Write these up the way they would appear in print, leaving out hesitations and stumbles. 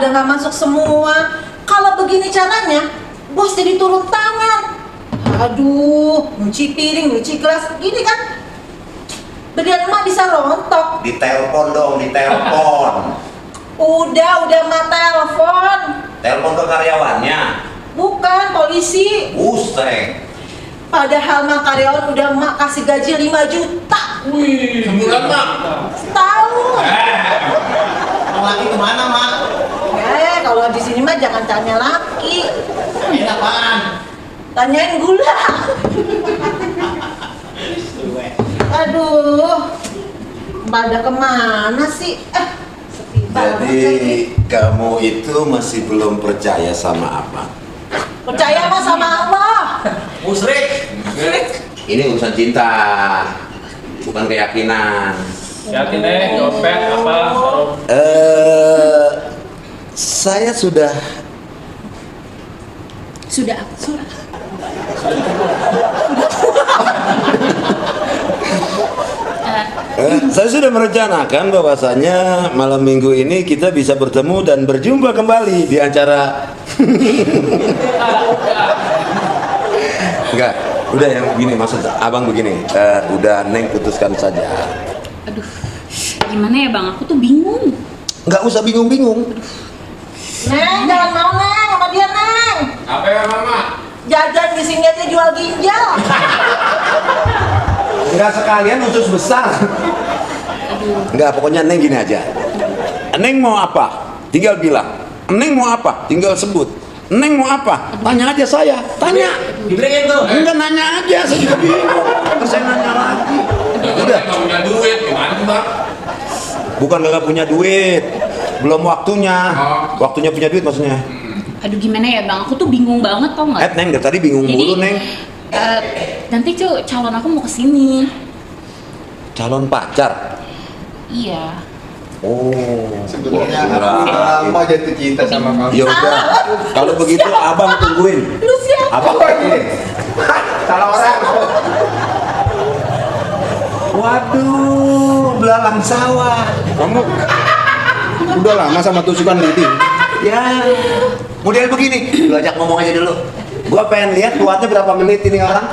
pada nggak masuk semua. Kalau begini caranya, bos jadi turun tangan. Aduh, nyuci piring, nyuci gelas, gini kan? Berlian emak bisa rontok. Ditelepon dong, ditelepon. Udah emak telepon. Telepon ke karyawannya. Bukan, polisi. Buset. Padahal mah karyawan udah emak kasih gaji 5 juta. Wih, sebulan mak. Setahun. Laki kemana mak? Kalau di sini mah jangan tanya laki. Ini apaan? Tanyain gula. Aduh, pada kemana sih? Sepi banget Jadi lagi. kamu itu masih belum percaya sama Abang? Percaya mah sama Allah. Musrik. Ini urusan cinta, bukan keyakinan. Yakin deh, dompet apa? Saya sudah Sudah. saya sudah merencanakan bahwasanya malam minggu ini kita bisa bertemu dan berjumpa kembali di acara. Enggak, udah yang begini maksud Abang begini, udah Neng putuskan saja. Aduh, gimana ya Bang? Aku tuh bingung. Nggak usah bingung-bingung. Neng, jangan mau Neng sama dia Neng. Apa ya mama? Jajan di sini aja jual ginjal. Enggak sekalian usus besar. Enggak, pokoknya Neng gini aja. Neng mau apa? Tinggal bilang. Neng mau apa? Tinggal sebut. Neng mau apa? Tanya aja saya. Tanya. Dibeliin tuh. Enggak, nanya aja. Saya juga bingung. Terus saya nanya lagi. Udah. Nggak punya duit, gimana tuh bang? Bukan nggak punya duit. Belum waktunya. Oh. Waktunya punya duit maksudnya. Aduh, gimana ya Bang? Aku tuh bingung banget tau nggak? Neng, dari tadi bingung mulu, Neng. Nanti tuh calon aku mau kesini. Calon pacar. Iya. Oh. Sebenarnya aku lama jatuh cinta sama kamu. Ya udah. Kalau begitu Abang tungguin. Lu siapa? Abang tungguin. Salah orang. Waduh, belalang sawah. Kamu udah lama sama tusukan lidi. Ya, model begini. Lu ajak ngomong aja dulu. Gua pengen lihat kuatnya berapa menit ini orang.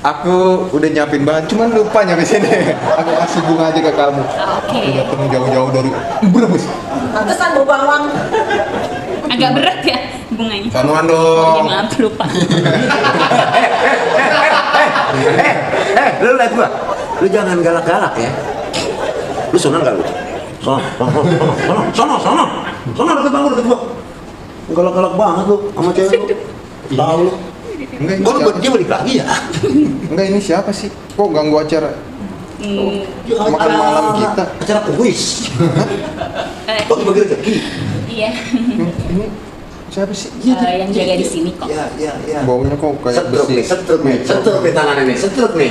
Aku udah nyiapin bahan, cuman lupa nyampe sini. Aku kasih bunga aja ke kamu. Oke. Udah datang jauh-jauh dari Brebes. Pantesan bau bawang. Agak berat ya bunganya. Sanuan Ya dong. maaf lupa. Lu lihat gua. Lu jangan galak-galak ya. Lu senang gak lu? Sono deket gua. Galak-galak banget lu sama cewek lu. Tahu lu. Enggak, ini Gua siapa? buat dia balik lagi ya. Enggak, ini siapa sih? Kok ganggu acara makan malam kita? Acara kuis. Bagi-bagi rezeki. Iya. Ini siapa sih? Yang jaga di sini kok. Ya. Baunya kok kayak besi. Setruk nih tangan ini, setruk nih,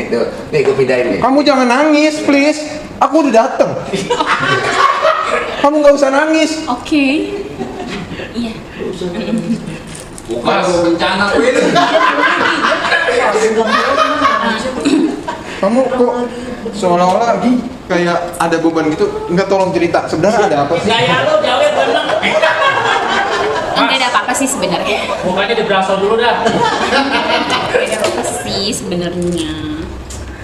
tuh. Nih gua pindahin nih. Kamu jangan nangis, please. Aku udah dateng. Kamu nggak usah nangis. Oke. Iya. Bukan bencana gue ini. Kamu kok seolah-olah kayak ada beban gitu. Enggak, tolong cerita. Sebenarnya ada apa sih? Gaya lo jawab bener. Enggak ada apa-apa sih sebenarnya. Mukanya diberasal dulu dah. Enggak ada apa sih sebenarnya.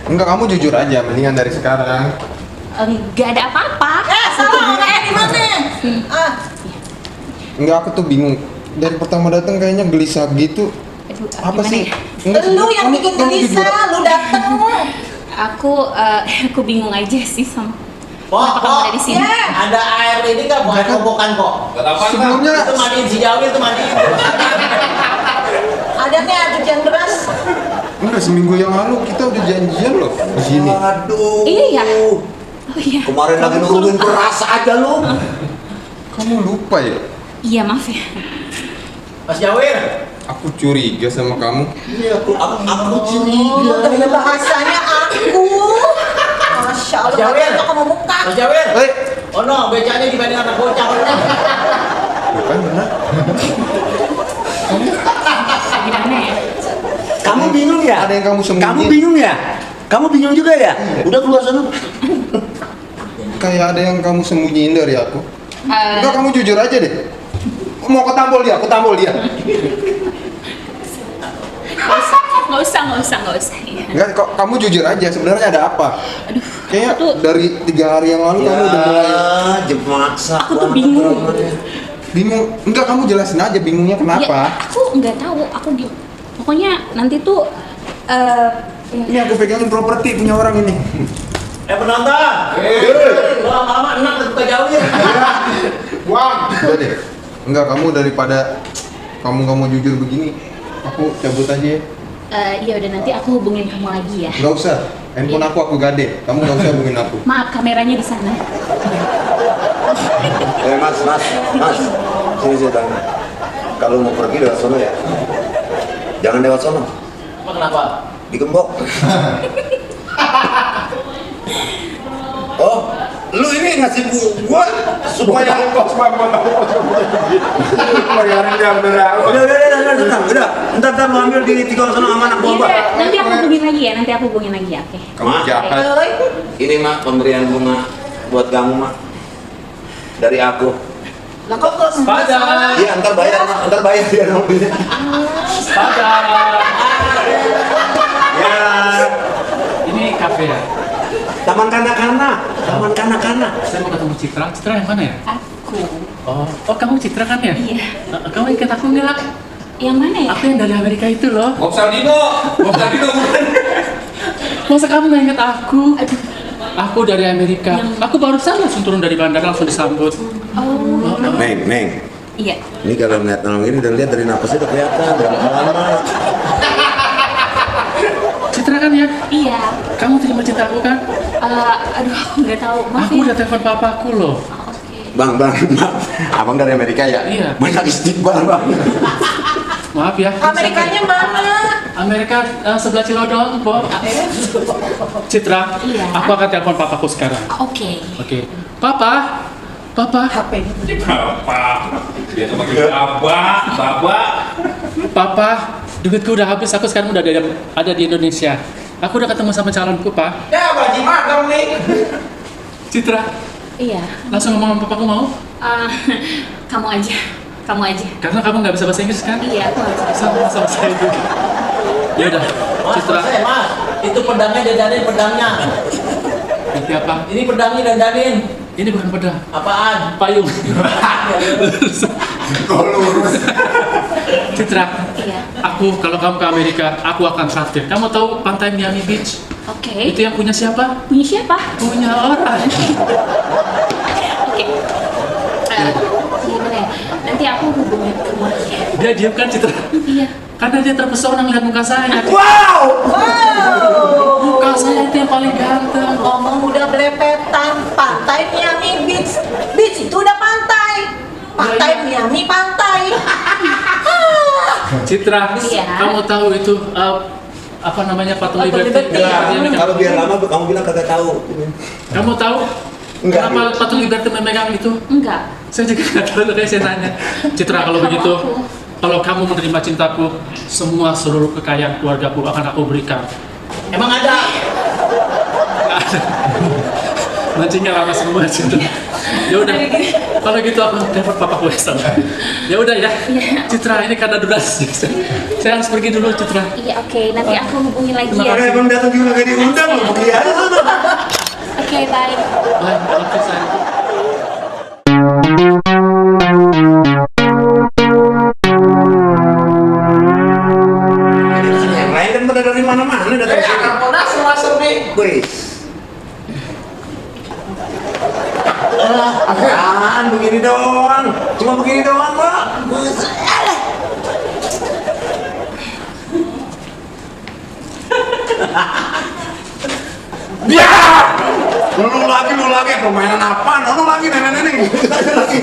Enggak, kamu jujur aja. Mendingan dari sekarang. Enggak ada apa-apa. Salah orangnya di mana? Enggak, aku tuh bingung. Dari pertama datang kayaknya gelisah gitu. Aduh, Apa gimana sih? ya? Enggak, Lu yang bikin kamu jujur. gelisah, lu dateng. Aku bingung aja sih sama Kok, kenapa kamu ada di sini. ada air ini kan bukan kobokan kok. Sebelumnya Itu mandiin si Jawi itu mandiin. Ada nih air hujan deras. enggak, seminggu yang lalu kita udah janjian loh di sini. Aduh. Iya ya? Oh iya. Kemarin lagi nurunin keras aja lu. Kamu lupa ya? Iya maaf ya. Mas Jawir. Aku curiga sama kamu. Iya, aku Oh, curiga. dengan bahasanya aku. Masya Allah, Jawir. mati aku mau buka. Mas Jawir. Eh, Oh no, becanya dibanding anak bocah. bukan benar. Gimana ya? Kamu bingung ya? Ada yang kamu sembunyiin. Kamu bingung ya? Kamu bingung juga ya? Udah keluar sana. Kayak ada yang kamu sembunyiin dari aku. Enggak, kamu jujur aja deh. Mau ketampol dia, aku tampol dia. Nggak usah. Ya. Enggak, kok kamu jujur aja. Sebenarnya ada apa? Aduh, Kayaknya aku tuh, dari 3 hari yang lalu kamu udah mulai jemaksa. aku tuh bingung. bingung. Enggak, kamu jelasin aja bingungnya Ya, kenapa. aku nggak tahu. Pokoknya nanti tuh, Ini aku pegangin properti punya orang ini. Penonton. Lama-lama enak buka jauh ya. Wah, udah deh. Enggak, kamu daripada kamu jujur begini, aku cabut aja ya. ya udah nanti aku hubungin kamu lagi ya. Enggak usah. Handphone Iya. aku gade. Kamu enggak usah hubungin aku. Maaf, kameranya di sana. Mas. Sini tanya. Kalau mau pergi lewat sono ya. Jangan lewat sono. Kenapa? Digembok. Oh, lu ini ngasih gua supaya udah. Ntar lu ambil di tiga sono sama anak Iya, gua. nanti aku hubungin lagi ya. Oke. Kamu jahat. Oi, Ini mak pemberian bunga buat kamu mak. Dari aku. lah kok Padahal. Iya, ntar bayar dia mobilnya. Padahal. Ya, Ini kafe ya. taman kanak-kanak. Saya mau ketemu Citra. Citra yang mana ya? Aku. Oh kamu Citra kan ya? Iya. Kamu ingat aku nggak? Yang mana ya? Aku yang dari Amerika itu loh. Bob Sardino bukan? Masa kamu nggak ingat aku? Aduh. Aku dari Amerika. Aku barusan langsung turun dari bandara langsung disambut. Oh. Neng. Iya. Ini kalau ngeliat orang ini udah lihat dari napasnya udah kelihatan, udah lama. Citra kan ya? Iya. Kamu terima cinta aku kan? Aduh, aku nggak tahu. Maaf Aku ya. udah telepon papaku loh. Oke. Bang, maaf. Abang dari Amerika ya? Iya. Banyak istighfar, Bang. Maaf ya. Amerikanya mana? Amerika sebelah Cilodong, Bob. Citra, Iya. aku akan telepon papaku sekarang. Oke. Oke. Papa. HP. Dia tuh panggil Bapak. Papa, duitku udah habis. Aku sekarang udah ada di Indonesia. Aku udah ketemu sama calonku, Pak. Ya, Pak Jimat kamu nih. Citra, Iya. langsung ngomong sama papaku mau? Kamu aja. Karena kamu nggak bisa bahasa Inggris kan? Iya, aku aja. Sama saya juga. Ya udah, Mas, Citra. Mas. Itu pedangnya dandanin pedangnya. Nanti apa? Ini pedangnya dandanin. Ini bukan pedang, Apaan? payung. Citra, Iya. aku kalau kamu ke Amerika, aku akan traktir. Kamu tahu pantai Miami Beach? Oke. Itu yang punya siapa? Punya siapa? Punya orang. Oke. Gimana ya? Nanti aku hubungin kamu lagi ya. Dia diam kan, Citra? Iya. Karena dia terpesona ngeliat muka saya. Wow. Muka saya itu yang paling ganteng. Ngomong udah belepetan. Pantai Miami Beach. Beach itu udah pantai. Pantai Miami pantai. Citra, Iya. kamu tahu itu apa namanya patung Patung Liberty? Liberty. Iya. Kalau biar lama kamu bilang kagak tahu. Kamu tahu Enggak. kenapa patung Liberty memegang itu? Enggak. Saya juga nggak tahu, makanya saya nanya. Citra, kalau begitu, kalau kamu menerima cintaku, seluruh kekayaan keluargaku akan aku berikan. Emang ada? Mancingnya lama semua, Citra. Ya udah, kalau gitu aku telepon papaku ya sama. Ya udah ya, Citra, ini karena durasi. Saya harus pergi dulu, Citra. Iya, oke. Nanti aku hubungin lagi ya. Makanya emang datang juga gak diundang loh, pergi aja sana. Oke, bye. Bye, I love you, sayang. Yang lain kan pada dari mana-mana datang sini. Karbonas masuk nih. Wih. Apaan begini doang? Cuma begini doang, Pak. Ya! Lu lagi permainan apaan? Lu lagi nenek-nenek. Lagi.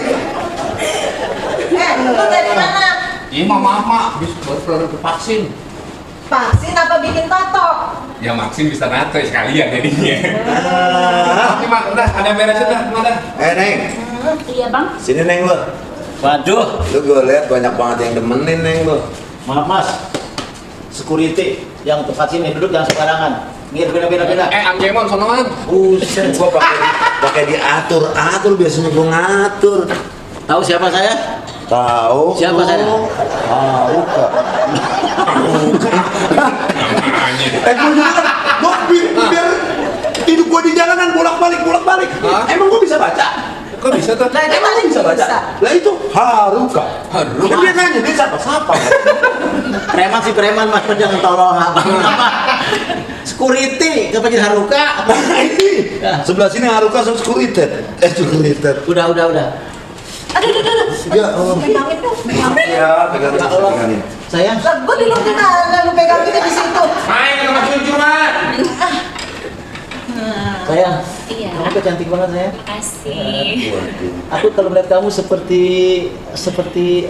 Lu dari mana? Ini mama habis baru vaksin. Vaksin apa bikin tato? Ya vaksin bisa nato sekalian jadinya. Ah. Tapi mak udah ada beres udah, ada. Neng. Iya, Bang. Sini, Neng, lu. Waduh, Lu gue lihat banyak banget yang demenin, Neng, lu. maaf Mas. Security yang tempat sini duduk jangan sembarangan. Ngir beda. Anjemon sonoan. Buset, gua pakai pakai diatur biasanya gua ngatur. Tahu siapa saya? Tahu. Siapa saya? Haruka. Namanya. Gua juga kan, biar hidup gua di jalanan bolak-balik. Hah? Emang gua bisa baca? Kok bisa tuh? Nah, Emang gua bisa baca? Lah itu Haruka. Haruka. Dia nanya, dia siapa? Preman si preman mas, jangan tolong abang apa? Security, kepengen Haruka. Nah ini, sebelah sini Haruka sama Securited. Udah. Aduh. Ya Allah. Pegangin dong. Pegangin. Ya, pegangin. Sayang, Lah, gue bilang di mana lu peganginnya di situ. Main sama cucu mah. sayang. Iya. Kamu tuh cantik banget sayang. Makasih. Aku kalau melihat kamu seperti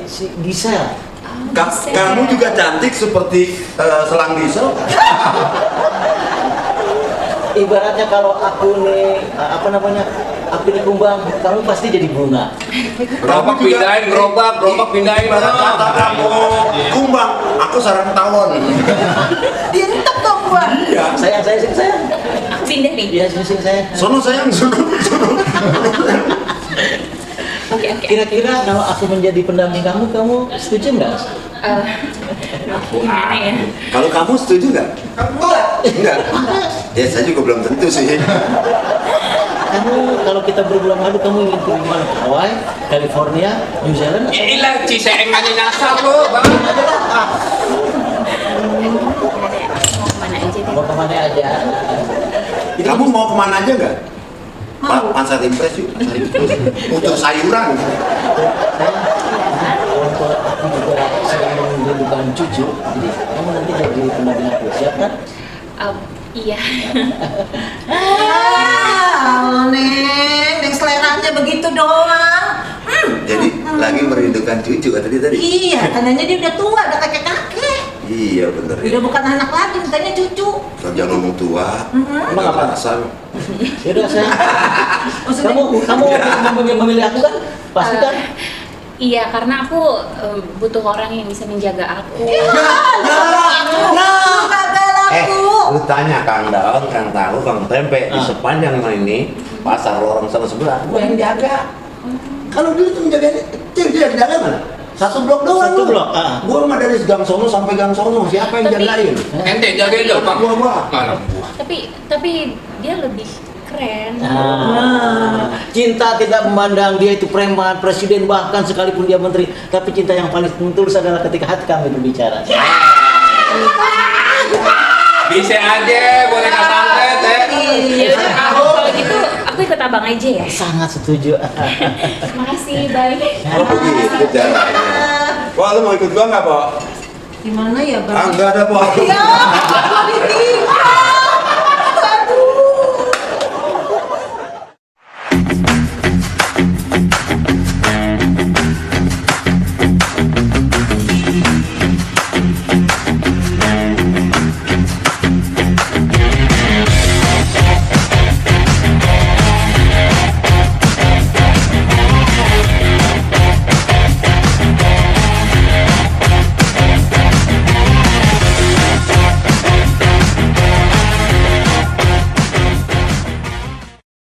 si Gisel. Kamu juga cantik seperti selang diesel. Ibaratnya kalau aku nih aku ini kumbang, kamu pasti jadi bunga. Gerobak pindahin. Ibarat kata kamu kumbang, aku sarang tawon. Dientek dong gua. Iya. Sayang. Aku pindah nih. Iya sini sayang. Sono sayang, sono. Oke. Kira-kira kalau aku menjadi pendamping kamu setuju nggak? Gimana ya? Kalau kamu setuju nggak? Enggak. Ya saya juga belum tentu sih. Kamu kalau kita berbulan madu kamu ingin pergi mana? Hawaii, California, New Zealand? Ya ilah, cisengannya nyasar lo, Bang. Mau kemana aja deh? Mau kemana aja? Kamu mau kemana aja nggak? Pasar Impres yuk. Untuk sayuran. Orang tua aku juga sedang merindukan cucu, jadi kamu nanti jadi pendamping aku, siap kan? Iya. Neng seleranya begitu doang. Jadi lagi merindukan cucu tadi. Iya, tandanya dia udah tua, udah kakek-kakek. Iya bener. Udah bukan anak lagi, mintanya cucu. Jangan ngomong tua. Emang apa? Asal. Yaudah sayang. Maksudnya, Kamu memilih aku kan? Pasti kan? Iya, karena aku butuh orang yang bisa menjaga aku. Lu tanya Kang Daun, Kang Tahu, Kang Tempe di sepanjang ini pasar lorong sana sebelah, gua yang jaga. Kalau dulu tuh menjaga dia jaga mana? Satu blok doang. Satu lu. blok, Gua mah dari gang sono sampai gang sono, siapa yang Tapi- jagain? Ente jagain dong, Bang. Gua. Mana buah? Tapi dia lebih keren. Cinta tidak memandang dia itu preman, presiden, bahkan sekalipun dia menteri. Tapi cinta yang paling tulus adalah ketika hati kami berbicara. Bisa aja, boleh santet ya. Ya udah, kalau gitu aku ikut abang aja ya. Sangat setuju. Makasih, bye. Oh begitu jalannya. Wah, lu mau ikut gua nggak, Pak? gimana ya, Bang? Ah enggak ada, Pak. Ya.